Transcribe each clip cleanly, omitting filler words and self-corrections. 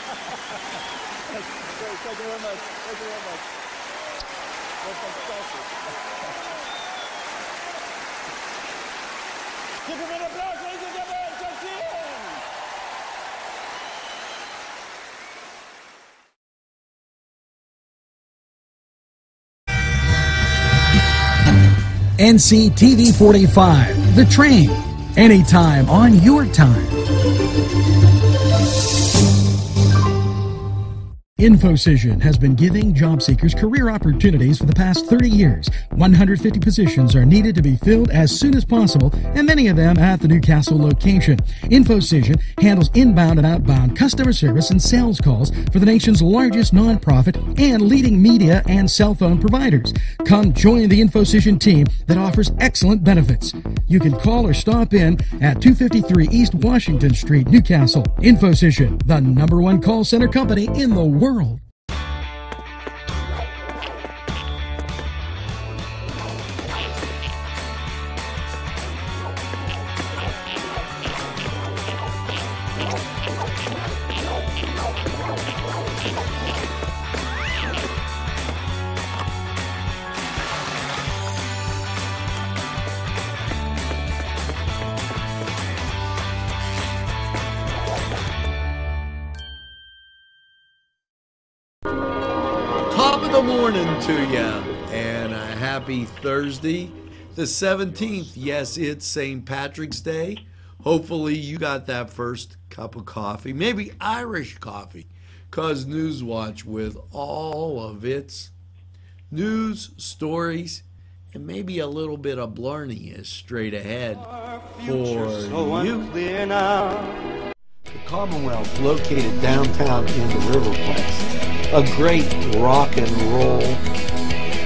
Thank you very much. Thank you very much. That's fantastic. Give him an applause, ladies and gentlemen. Come see him. NCTV45, The Train, anytime on your time. InfoCision has been giving job seekers career opportunities for the past 30 years. 150 positions are needed to be filled as soon as possible, and many of them at the Newcastle location. InfoCision handles inbound and outbound customer service and sales calls for the nation's largest nonprofit and leading media and cell phone providers. Come join the InfoCision team that offers excellent benefits. You can call or stop in at 253 East Washington Street, Newcastle. InfoCision, the #1 call center company in the world. Top of the morning to you, and a happy Thursday, the 17th. Yes, it's St. Patrick's Day. Hopefully you got that first cup of coffee, maybe Irish coffee, because NewsWatch, with all of its news, stories, and maybe a little bit of blarney, is straight ahead for you. The Commonwealth, located downtown in the Riverplex. A great rock and roll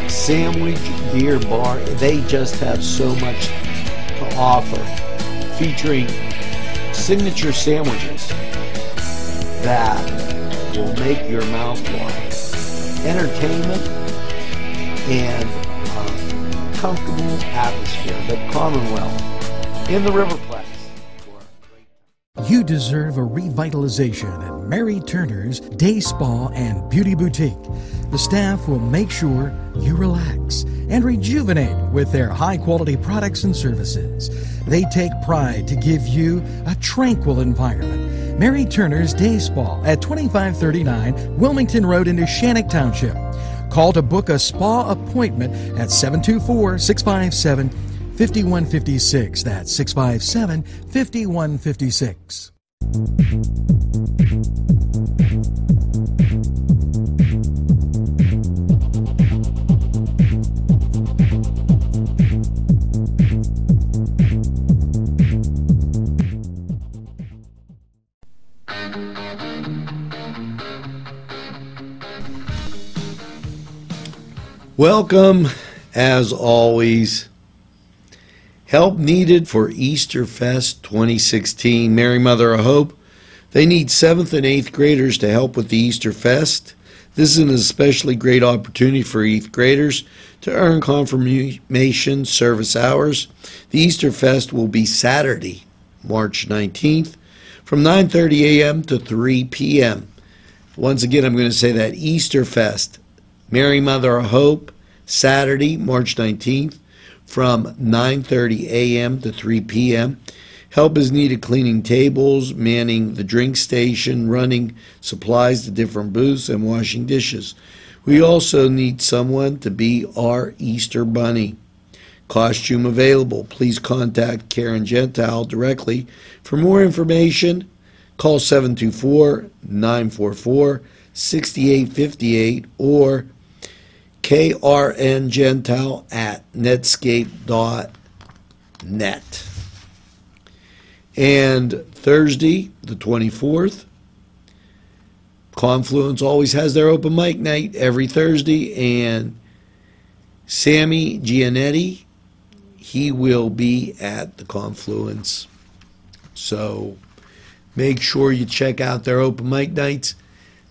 sandwich beer bar. They just have so much to offer, featuring signature sandwiches that will make your mouth water. Entertainment and comfortable atmosphere. The Commonwealth in the Riverplex. You deserve a revitalization at Mary Turner's Day Spa and Beauty Boutique. The staff will make sure you relax and rejuvenate with their high-quality products and services. They take pride to give you a tranquil environment. Mary Turner's Day Spa at 2539 Wilmington Road in Shannock Township. Call to book a spa appointment at 724-657-5156. That's 657-5156. Welcome, as always. Help needed for Easter Fest 2016. Mary Mother of Hope. They need 7th and 8th graders to help with the Easter Fest. This is an especially great opportunity for 8th graders to earn confirmation service hours. The Easter Fest will be Saturday, March 19th, from 9:30 a.m. to 3 p.m. Once again, I'm going to say that Easter Fest, Mary Mother of Hope, Saturday, March 19th, from 9:30 a.m. to 3 p.m. Help is needed cleaning tables, manning the drink station, running supplies to different booths, and washing dishes. We also need someone to be our Easter Bunny. Costume available. Please contact Karen Gentile directly. For more information, call 724-944-6858 or krngentile@netscape.net. And Thursday, the 24th, Confluence always has their open mic night every Thursday, and Sammy Gianetti, he will be at the Confluence. So make sure you check out their open mic nights.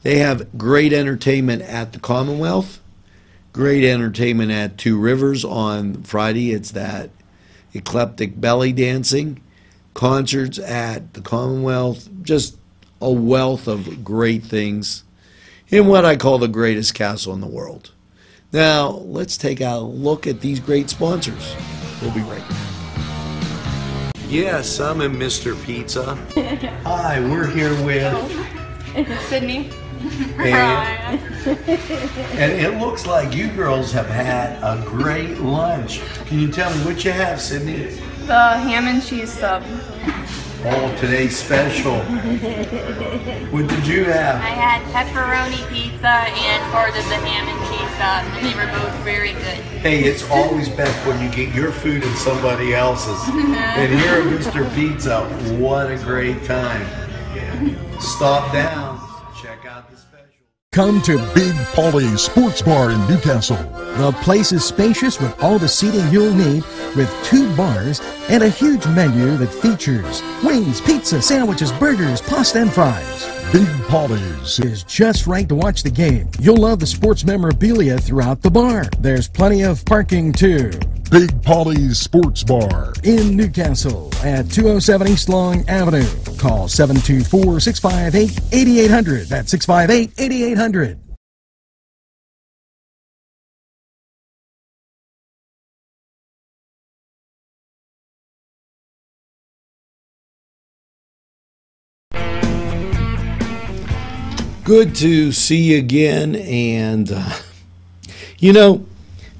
They have great entertainment at the Commonwealth. Great entertainment at Two Rivers on Friday. It's that eclectic belly dancing. Concerts at the Commonwealth. Just a wealth of great things in what I call the greatest castle in the world. Now, let's take a look at these great sponsors. We'll be right back. Yes, I'm in Mr. Pizza. Hi, we're here with Sydney. and it looks like you girls have had a great lunch. Can you tell me what you have, Sydney? The ham and cheese sub. Oh, today's special. What did you have? I had pepperoni pizza and ordered the ham and cheese sub, and they were both very good. Hey, it's always best when you get your food and somebody else's. And here at Mr. Pizza, what a great time. Stop down. Check out the special. Come to Big Polly's Sports Bar in Newcastle. The place is spacious with all the seating you'll need, with 2 bars and a huge menu that features wings, pizza, sandwiches, burgers, pasta, and fries. Big Polly's Is just right to watch the game. You'll love the sports memorabilia throughout the bar. There's plenty of parking too. Big Polly's Sports Bar In Newcastle at 207 East Long Avenue. Call 724-658-8800. That's 658-8800. Good to see you again. And, you know,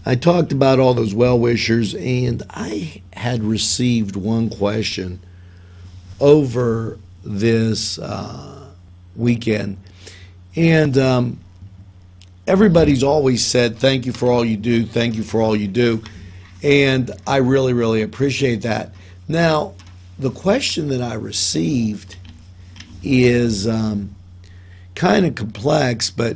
I talked about all those well-wishers, and I had received one question over this weekend. And everybody's always said, thank you for all you do, thank you for all you do. And I really, really appreciate that. Now, the question that I received is kind of complex, but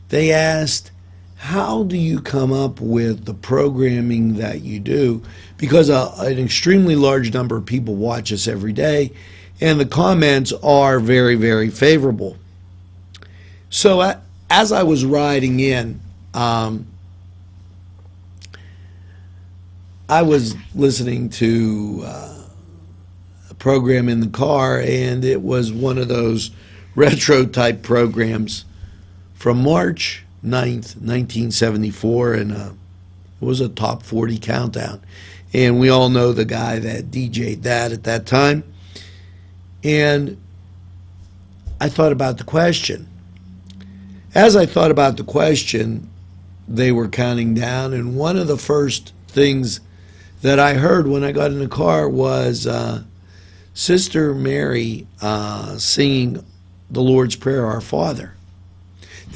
they asked, how do you come up with the programming that you do? Because an extremely large number of people watch us every day, and the comments are very, very favorable. So as I was riding in, I was listening to a program in the car, and it was one of those retro type programs from March 9th, 1974, and it was a top 40 countdown. And we all know the guy that DJ'd that at that time. And I thought about the question. As I thought about the question, they were counting down, and one of the first things that I heard when I got in the car was Sister Mary singing the Lord's Prayer, Our Father.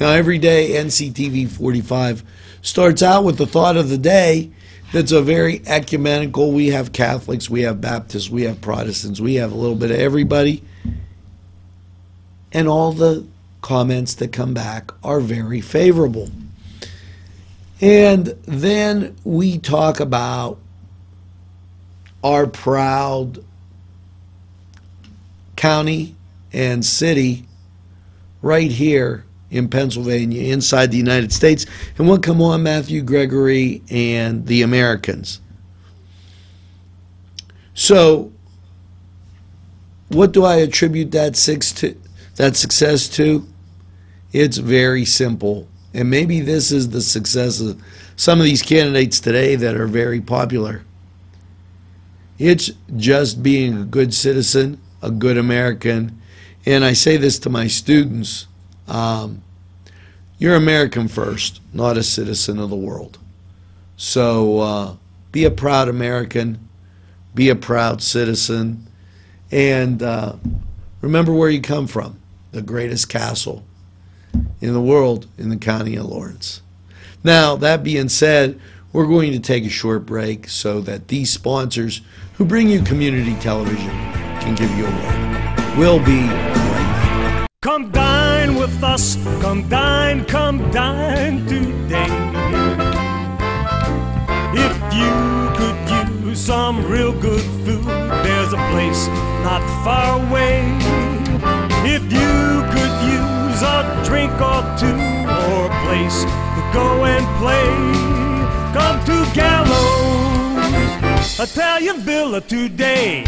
Now, every day, NCTV45 starts out with the thought of the day that's a very ecumenical. We have Catholics, we have Baptists, we have Protestants, we have a little bit of everybody. And all the comments that come back are very favorable. And then we talk about our proud county and city right here in Pennsylvania, inside the United States. And what come on, Matthew, Gregory, and the Americans. So what do I attribute that success to? It's very simple. And maybe this is the success of some of these candidates today that are very popular. It's just being a good citizen, a good American. And I say this to my students, you're American first, not a citizen of the world. So be a proud American, be a proud citizen, and remember where you come from, the greatest castle in the world in the county of Lawrence. Now, that being said, we're going to take a short break so that these sponsors who bring you community television can give you a word. We'll be right back. Come dine with us, come dine today. If you could use some real good food, there's a place not far away. If you could use a drink or two, or a place to go and play, come to Gallows Italian Villa today.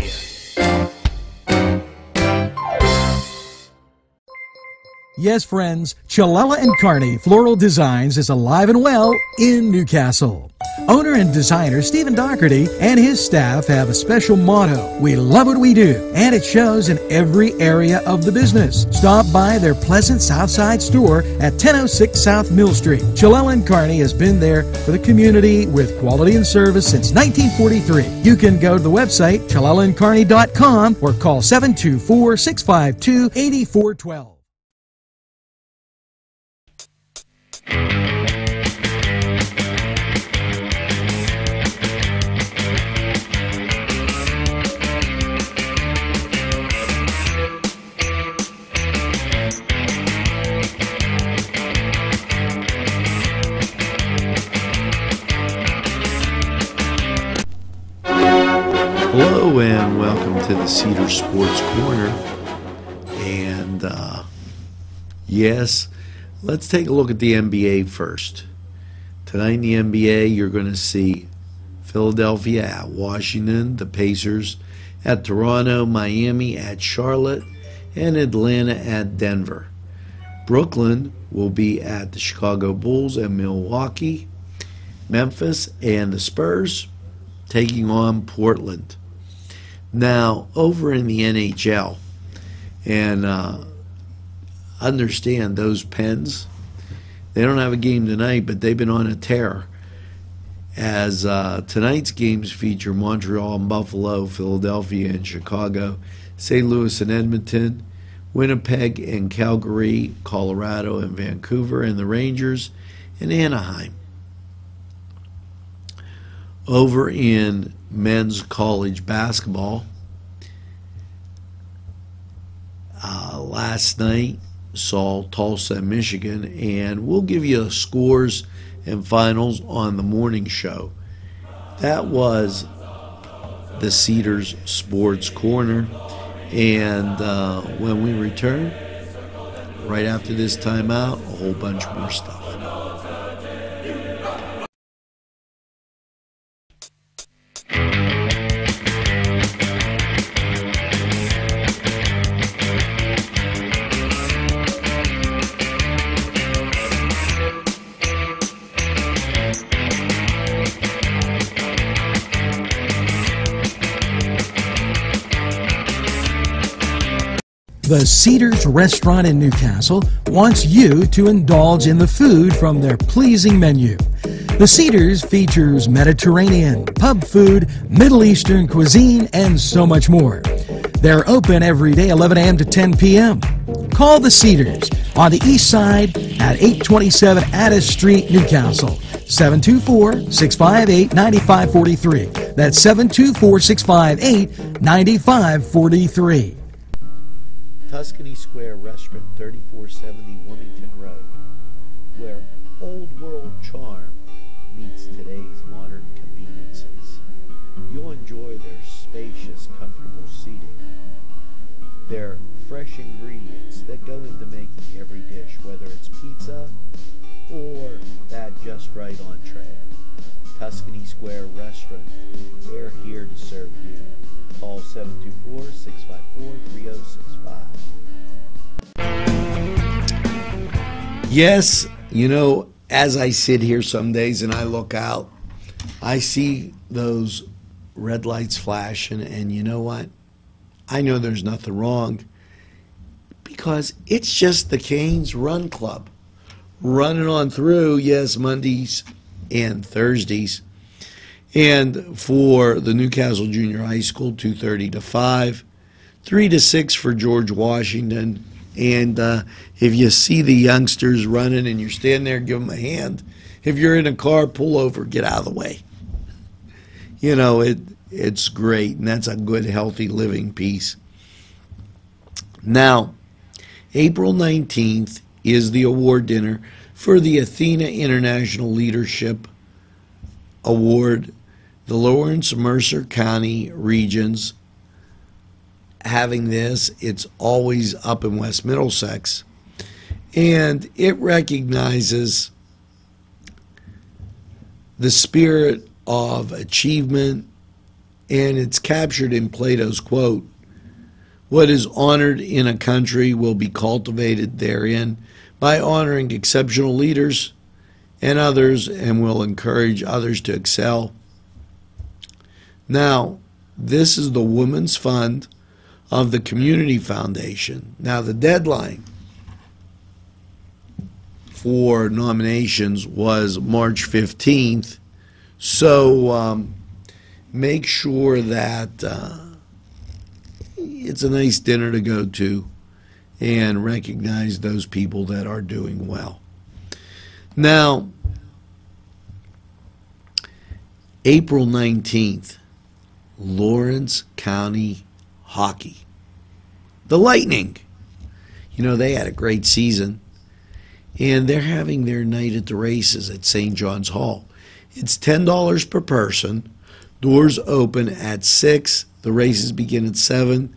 Yes, friends, Chalella and Carney Floral Designs is alive and well in Newcastle. Owner and designer Stephen Doherty and his staff have a special motto: we love what we do, and it shows in every area of the business. Stop by their pleasant Southside store at 1006 South Mill Street. Chalella and Carney has been there for the community with quality and service since 1943. You can go to the website chalellaandcarney.com or call 724-652-8412. Hello and welcome to the Cedar Sports Corner. And yes, let's take a look at the NBA first. Tonight in the NBA, you're going to see Philadelphia at Washington, the Pacers at Toronto, Miami at Charlotte, and Atlanta at Denver. Brooklyn will be at the Chicago Bulls and Milwaukee. Memphis and the Spurs taking on Portland. Now, over in the NHL, and understand those Pens, they don't have a game tonight, but they've been on a tear, as tonight's games feature Montreal and Buffalo, Philadelphia and Chicago, St. Louis and Edmonton, Winnipeg and Calgary, Colorado and Vancouver, and the Rangers and Anaheim. Over in men's college basketball, last night saw Tulsa and Michigan, and we'll give you scores and finals on the morning show. That was the Cedars Sports Corner, and when we return, right after this timeout, a whole bunch more stuff. The Cedars Restaurant in Newcastle wants you to indulge in the food from their pleasing menu. The Cedars features Mediterranean, pub food, Middle Eastern cuisine, and so much more. They're open every day 11 a.m. to 10 p.m. Call the Cedars on the east side at 827 Addis Street, Newcastle. 724-658-9543. That's 724-658-9543. Tuscany Square Restaurant, 3470 Wilmington Road, where old world charm meets today's modern conveniences. You'll enjoy their spacious, comfortable seating, their fresh ingredients that go into making every dish, whether it's pizza or that just right entree. Tuscany Square Restaurant, they're here to serve you. Call 724-654-3065. Yes, you know, as I sit here some days and I look out, I see those red lights flashing, and you know what? I know there's nothing wrong, because it's just the Canes Run Club running on through, yes, Mondays and Thursdays. And for the Newcastle Junior High School, 2:30 to 5, 3 to 6 for George Washington. And if you see the youngsters running and you're standing there, give them a hand. If you're in a car, pull over, get out of the way. You know, it's great, and that's a good, healthy living piece. Now, April 19th is the award dinner for the Athena International Leadership Award. The Lawrence Mercer County regions having this. It's always up in West Middlesex, and it recognizes the spirit of achievement, and it's captured in Plato's quote, What is honored in a country will be cultivated therein by honoring exceptional leaders and others, and will encourage others to excel. Now, this is the Women's Fund of the Community Foundation. Now, the deadline for nominations was March 15th, so make sure that it's a nice dinner to go to and recognize those people that are doing well. Now, April 19th, Lawrence County Hockey. The Lightning. You know, they had a great season, and they're having their night at the races at St. John's Hall. It's $10 per person. Doors open at 6. The races begin at 7.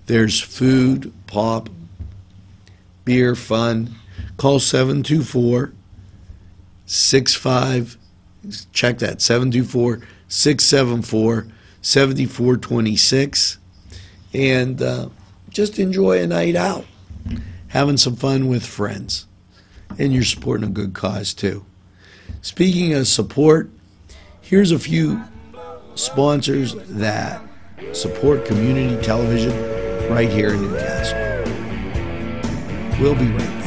There's food, pop, beer, fun. Call 724-65, check that, 724-674-7426, and just enjoy a night out, having some fun with friends, and you're supporting a good cause too. Speaking of support, here's a few sponsors that support community television right here in Newcastle. We'll be right back.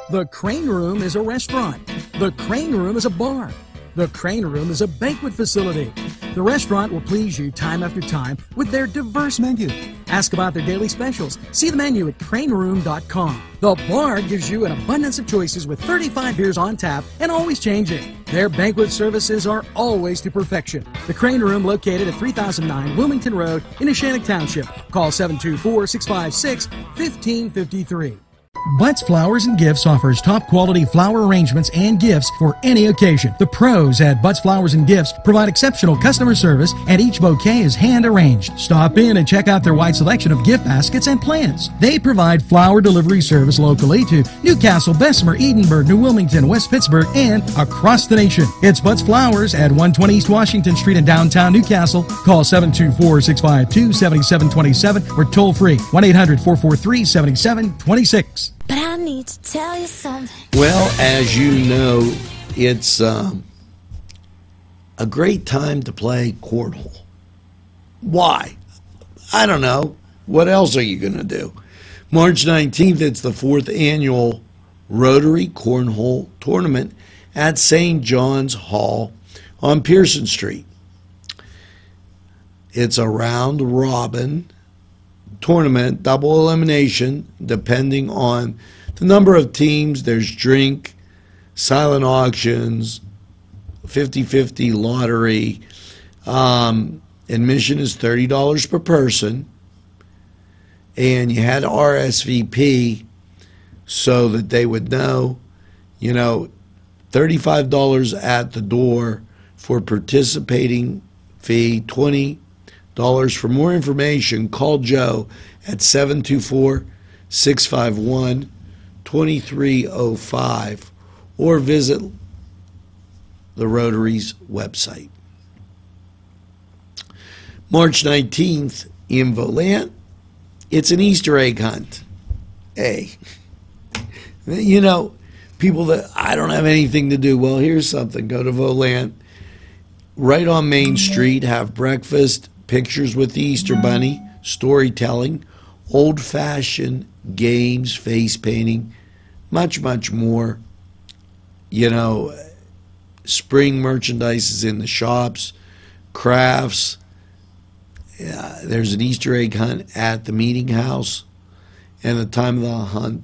The Crane Room is a restaurant. The Crane Room is a bar. The Crane Room is a banquet facility. The restaurant will please you time after time with their diverse menu. Ask about their daily specials. See the menu at craneroom.com. The bar gives you an abundance of choices with 35 beers on tap and always changing. Their banquet services are always to perfection. The Crane Room, located at 3009 Wilmington Road in Neshannock Township. Call 724-656-1553. Butts Flowers and Gifts offers top quality flower arrangements and gifts for any occasion. The pros at Butts Flowers and Gifts provide exceptional customer service, and each bouquet is hand arranged. Stop in and check out their wide selection of gift baskets and plants. They provide flower delivery service locally to Newcastle, Bessemer, Edinburgh, New Wilmington, West Pittsburgh, and across the nation. It's Butts Flowers at 120 East Washington Street in downtown Newcastle. Call 724-652-7727 or toll free 1-800-443-7726. But I need to tell you something. Well, as you know, it's a great time to play cornhole. Why? I don't know. What else are you going to do? March 19th, it's the 4th annual Rotary Cornhole Tournament at St. John's Hall on Pearson Street. It's a round-robin tournament, double elimination, depending on the number of teams. There's drink, silent auctions, 50-50 lottery. Admission is $30 per person, and you had RSVP so that they would know, you know, $35 at the door for participating fee, $20. For more information, call Joe at 724-651-2305 or visit the Rotary's website. March 19th in Volant, it's an Easter egg hunt. Hey, you know, people that I don't have anything to do. Well, here's something. Go to Volant, right on Main Street, have breakfast, pictures with the Easter Bunny, storytelling, old-fashioned games, face painting, much, much more. You know, spring merchandise is in the shops, crafts. There's an Easter egg hunt at the meeting house, and the time of the hunt,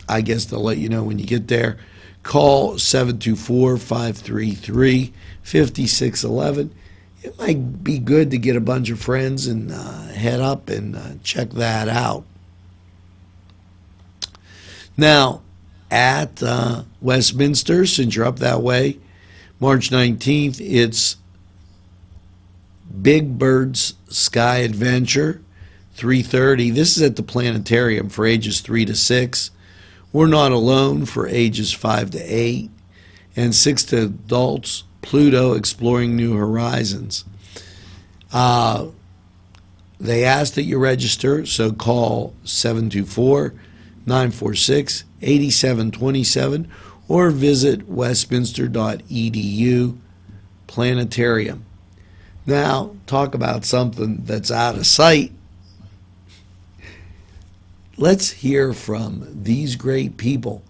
I guess they'll let you know when you get there. Call 724-533-5611. It might be good to get a bunch of friends and head up and check that out. Now, at Westminster, since you're up that way, March 19th, it's Big Bird's Sky Adventure, 3:30. This is at the planetarium for ages 3 to 6. We're Not Alone for ages 5 to 8. and 6 to adults, Pluto, Exploring New Horizons. They ask that you register, so call 724-946-8727 or visit westminster.edu planetarium. Now, talk about something that's out of sight. Let's hear from these great people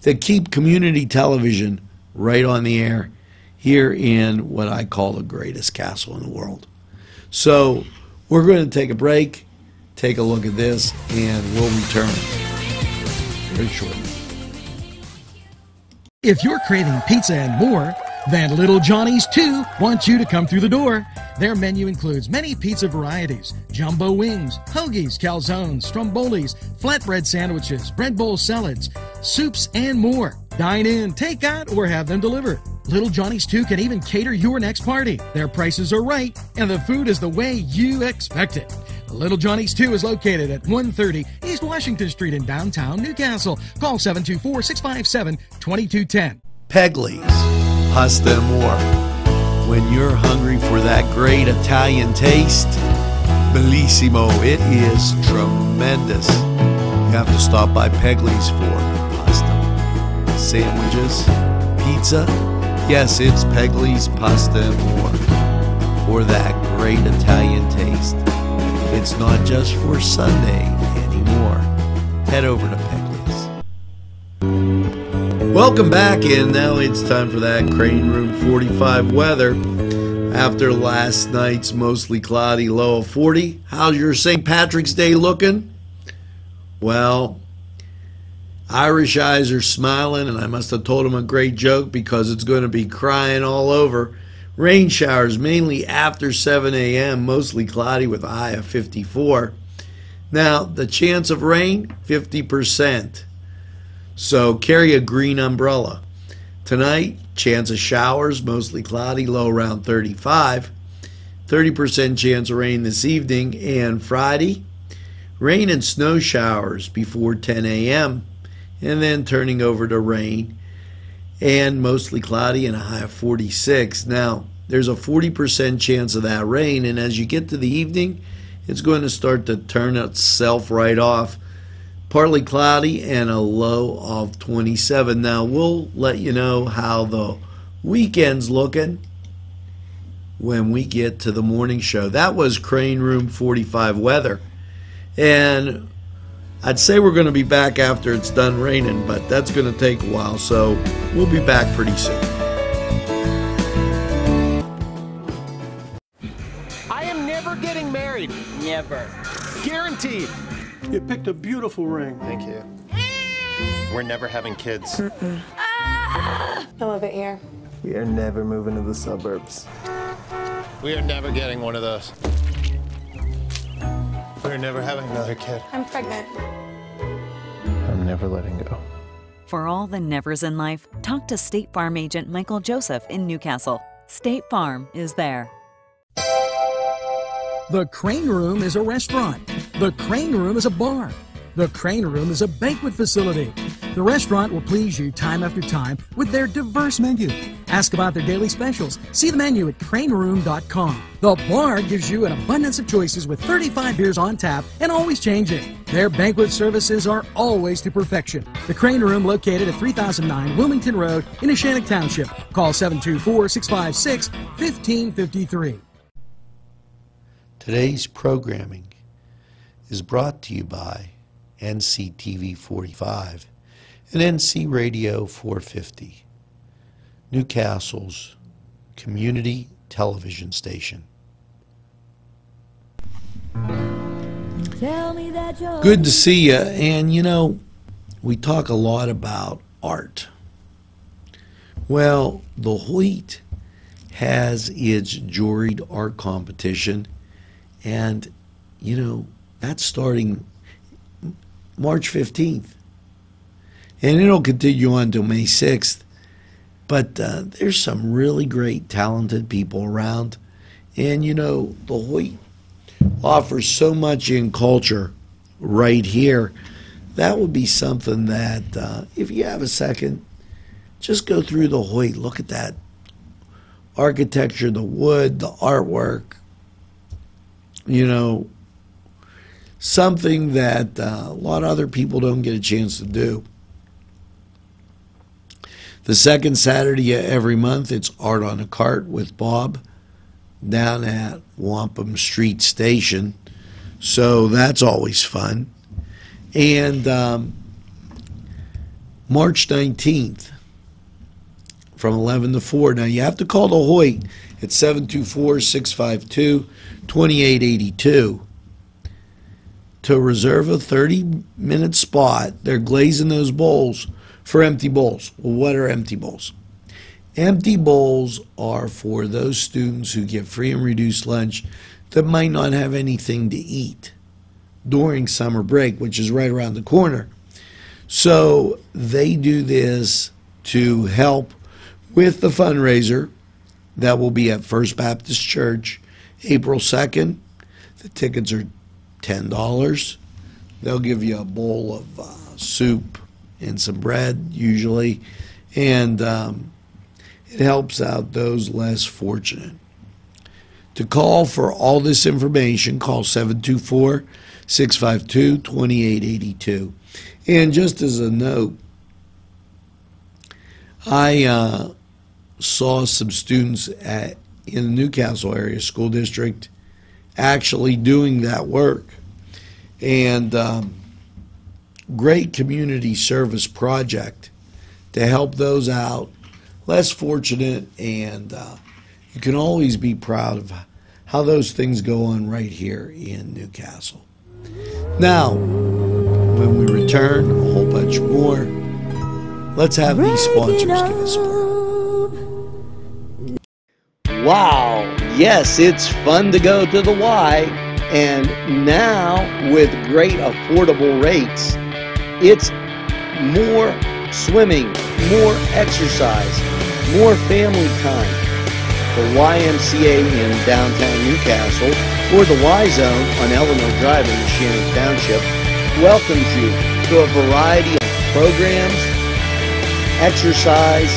that keep community television right on the air here in what I call the greatest castle in the world. So we're going to take a break, take a look at this, and we'll return very shortly. If you're craving pizza and more, then Little Johnny's 2 wants you to come through the door. Their menu includes many pizza varieties, jumbo wings, hoagies, calzones, strombolis, flatbread sandwiches, bread bowl salads, soups, and more. Dine in, take out, or have them delivered. Little Johnny's 2 can even cater your next party. Their prices are right, and the food is the way you expect it. Little Johnny's 2 is located at 130 East Washington Street in downtown Newcastle. Call 724-657-2210. Pegley's Pasta and More. When you're hungry for that great Italian taste, bellissimo, it is tremendous. You have to stop by Pegley's for pasta, sandwiches, pizza. Yes, it's Pegley's Pasta and More for that great Italian taste. It's not just for Sunday anymore. Head over to Pegley's. Welcome back, and now it's time for that Crane Room 45 weather. After last night's mostly cloudy low of 40, how's your St. Patrick's Day looking? Well, Irish eyes are smiling, and I must have told him a great joke because it's going to be crying all over. Rain showers mainly after 7 a.m., mostly cloudy with a high of 54. Now, the chance of rain, 50%. So carry a green umbrella. Tonight, chance of showers, mostly cloudy, low around 35. 30% chance of rain this evening. And Friday, rain and snow showers before 10 a.m. and then turning over to rain and mostly cloudy and a high of 46. Now, there's a 40% chance of that rain, and as you get to the evening, it's going to start to turn itself right off. Partly cloudy and a low of 27. Now, we'll let you know how the weekend's looking when we get to the morning show. That was Crane Room 45 weather. And I'd say we're going to be back after it's done raining, but that's going to take a while, so we'll be back pretty soon. I am never getting married. Never. Guaranteed. You picked a beautiful ring. Thank you. We're never having kids. I love it here. We are never moving to the suburbs. We are never getting one of those. We're never having another kid. I'm pregnant. I'm never letting go. For all the nevers in life, talk to State Farm agent Michael Joseph in Newcastle. State Farm is there. The Crane Room is a restaurant. The Crane Room is a bar. The Crane Room is a banquet facility. The restaurant will please you time after time with their diverse menu. Ask about their daily specials. See the menu at craneroom.com. The bar gives you an abundance of choices with 35 beers on tap and always changing. Their banquet services are always to perfection. The Crane Room, located at 3009 Wilmington Road in Neshannock Township. Call 724-656-1553. Today's programming is brought to you by NCTV45 and NC Radio 450, Newcastle's community television station. Good to see you. And you know, we talk a lot about art. Well, the Hoyt has its juried art competition, and you know, that's starting March 15th. And it'll continue on until May 6th. But there's some really great, talented people around. And, you know, the Hoyt offers so much in culture right here. That would be something that, if you have a second, just go through the Hoyt. Look at that architecture, the wood, the artwork. You know, something that a lot of other people don't get a chance to do. The second Saturday of every month, it's Art on a Cart with Bob down at Wampum Street Station. So that's always fun. And March 19th from 11 to 4. Now, you have to call the Hoyt at 724-652-2882 to reserve a 30-minute spot. They're glazing those bowls for empty bowls. Well, what are empty bowls? Empty bowls are for those students who get free and reduced lunch that might not have anything to eat during summer break, which is right around the corner. So they do this to help with the fundraiser that will be at First Baptist Church April 2nd. The tickets are $10. They'll give you a bowl of soup and some bread usually, and it helps out those less fortunate. To call for all this information, call 724-652-2882. And just as a note, I saw some students in the Newcastle area school district actually doing that work. And great community service project to help those out less fortunate, and you can always be proud of how those things go on right here in Newcastle. Now, when we return, a whole bunch more. Let's have these sponsors give us a word. Wow, yes, it's fun to go to the Y, and now with great affordable rates, it's more swimming, more exercise, more family time. The YMCA in downtown Newcastle, or the Y Zone on Eleanor Drive in Shannon Township, welcomes you to a variety of programs, exercise,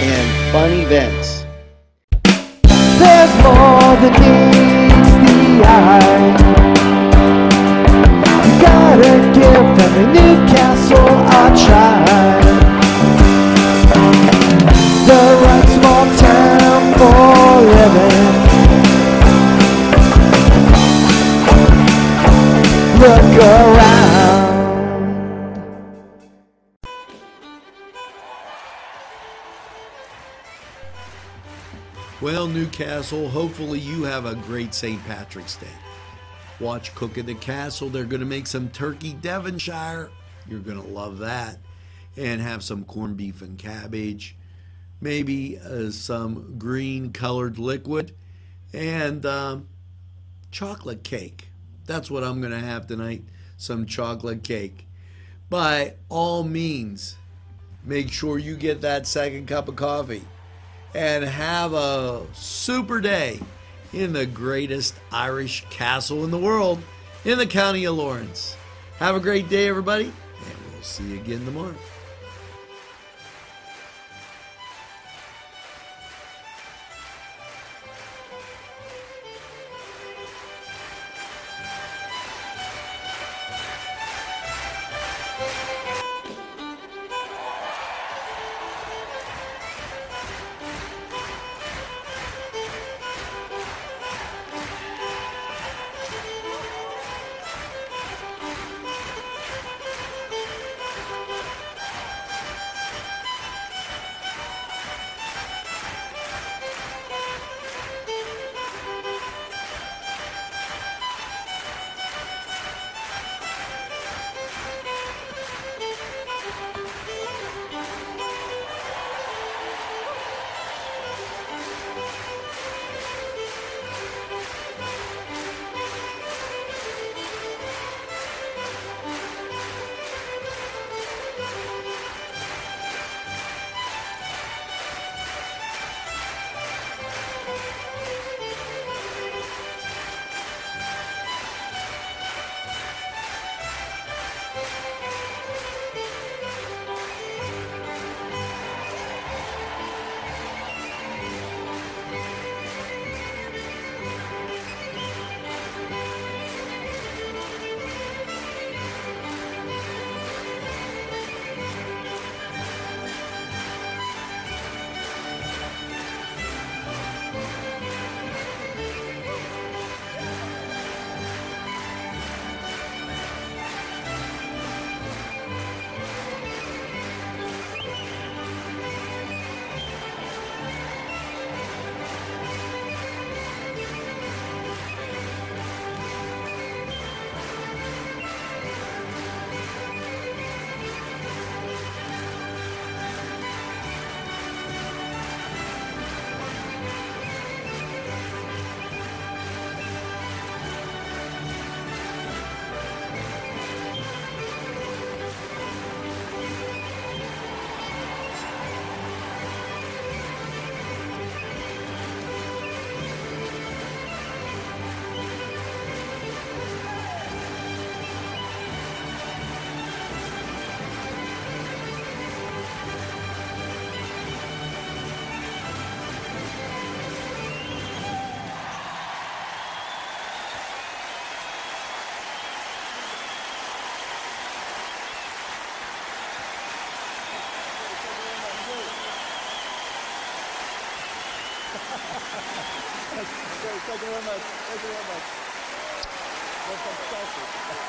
and fun events. There's more than meets the eye. You gotta give them a Newcastle a try. The right small town for living. Look around. Well, Newcastle, hopefully you have a great St. Patrick's Day. Watch Cook at the Castle. They're going to make some turkey Devonshire. You're going to love that. And have some corned beef and cabbage. Maybe some green colored liquid. And chocolate cake. That's what I'm going to have tonight. Some chocolate cake. By all means, make sure you get that second cup of coffee. And have a super day in the greatest Irish castle in the world, in the county of Lawrence. Have a great day, everybody, and we'll see you again tomorrow. Great. Thank you very much. Thank you very much. That's fantastic.